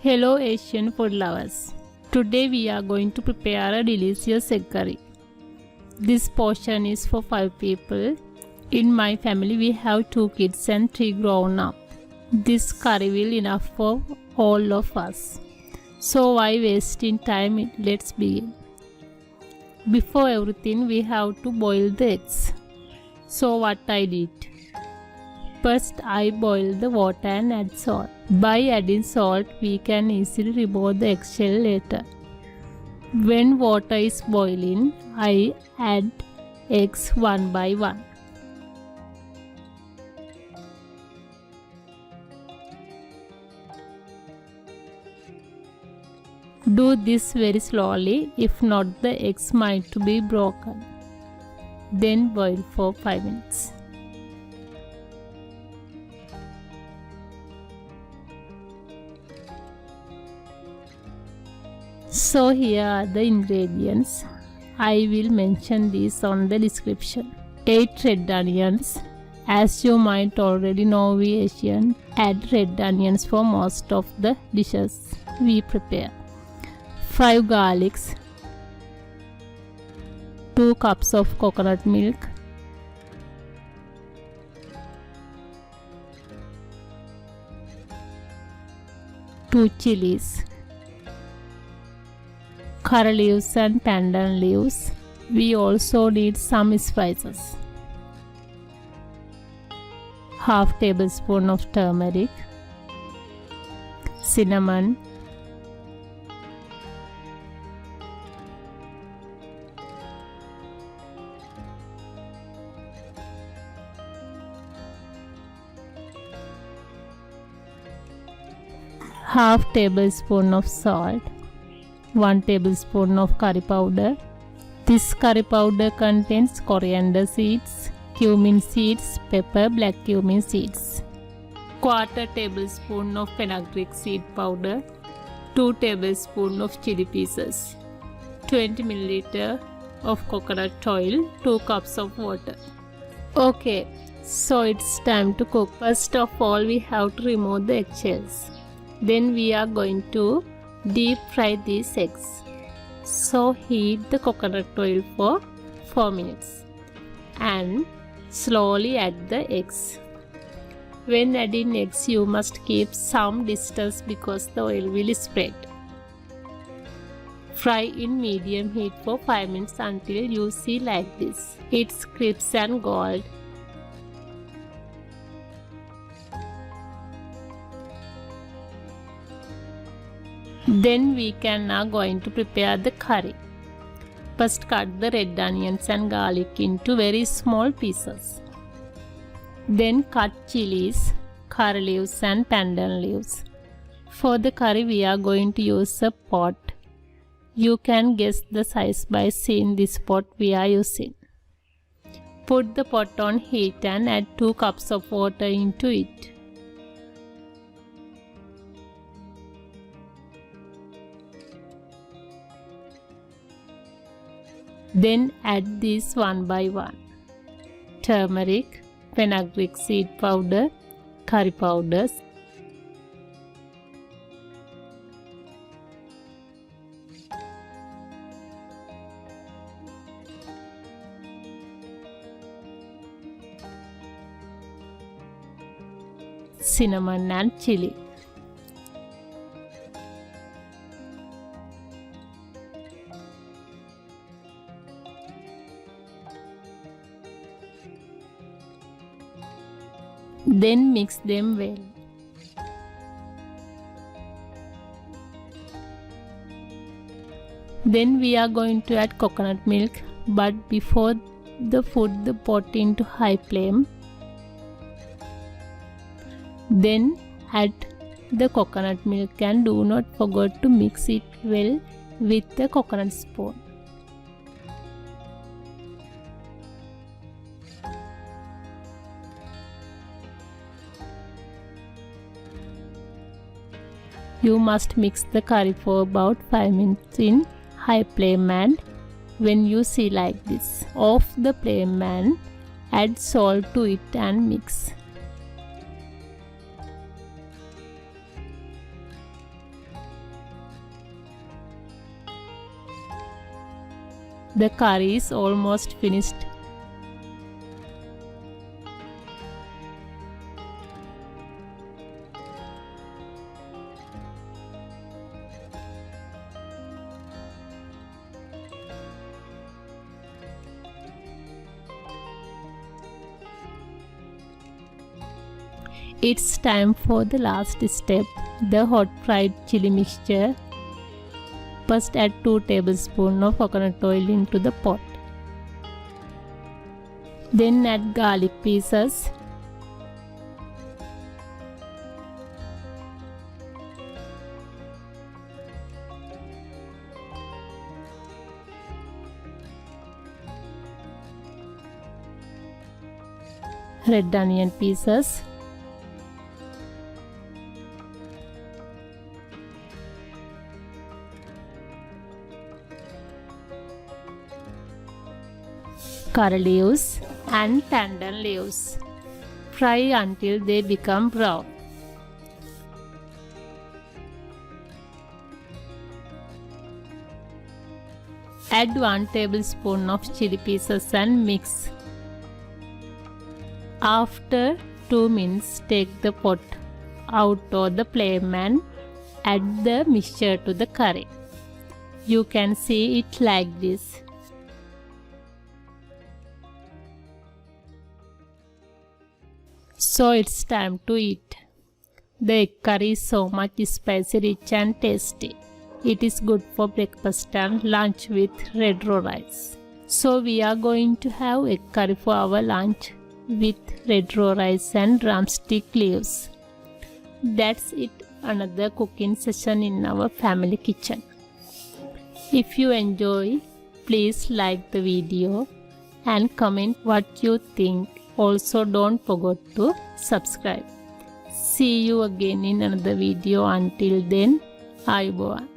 Hello Asian food lovers. Today we are going to prepare a delicious egg curry. This portion is for 5 people. In my family we have 2 kids and 3 grown up. This curry will enough for all of us. So why wasting time? Let's begin. Before everything we have to boil the eggs. So what I did? First I boil the water and add salt. By adding salt we can easily remove the eggshell later. When water is boiling, I add eggs one by one. Do this very slowly, if not the eggs might be broken. Then boil for 5 minutes. So here are the ingredients. I will mention these on the description. 8 red onions. As you might already know, we Asians add red onions for most of the dishes we prepare. 5 garlics. 2 cups of coconut milk. 2 chilies. Curry leaves and pandan leaves. We also need some spices. Half tablespoon of turmeric, cinnamon, half tablespoon of salt, 1 tablespoon of curry powder. This curry powder contains coriander seeds, cumin seeds, pepper, black cumin seeds. 1/4 tablespoon of fenugreek seed powder, 2 tablespoons of chili pieces, 20 ml of coconut oil, 2 cups of water. Okay, so it's time to cook. First of all, we have to remove the eggshells. Then we are going to deep fry these eggs. So heat the coconut oil for 4 minutes and slowly add the eggs. When adding eggs, you must keep some distance because the oil will spread. Fry in medium heat for 5 minutes until you see like this. It's crisp and gold. Then we can now going to prepare the curry. First cut the red onions and garlic into very small pieces. Then cut chilies, curry leaves and pandan leaves. For the curry we are going to use a pot. You can guess the size by seeing this pot we are using. Put the pot on heat and add 2 cups of water into it. Then add these one by one. Turmeric, fenugreek seed powder, curry powders, cinnamon and chili. Then mix them well. Then we are going to add coconut milk, but before put the pot into high flame. Then add the coconut milk and do not forget to mix it well with the coconut spoon. You must mix the curry for about 5 minutes in high flame, and when you see like this, off the flame and add salt to it and mix. The curry is almost finished. It's time for the last step, the hot fried chili mixture. First add 2 tablespoons of coconut oil into the pot. Then add garlic pieces. Red onion pieces. Curry leaves and tandan leaves. Fry until they become brown. Add 1 tablespoon of chili pieces and mix. After 2 minutes, take the pot out of the flame and add the mixture to the curry. You can see it like this. So it's time to eat. The egg curry is so much spicy, rich and tasty. It is good for breakfast and lunch with red raw rice. So we are going to have egg curry for our lunch with red raw rice and drumstick leaves. That's it, another cooking session in our family kitchen. If you enjoy, please like the video and comment what you think. Also, don't forget to subscribe. See you again in another video. Until then, ayubowan.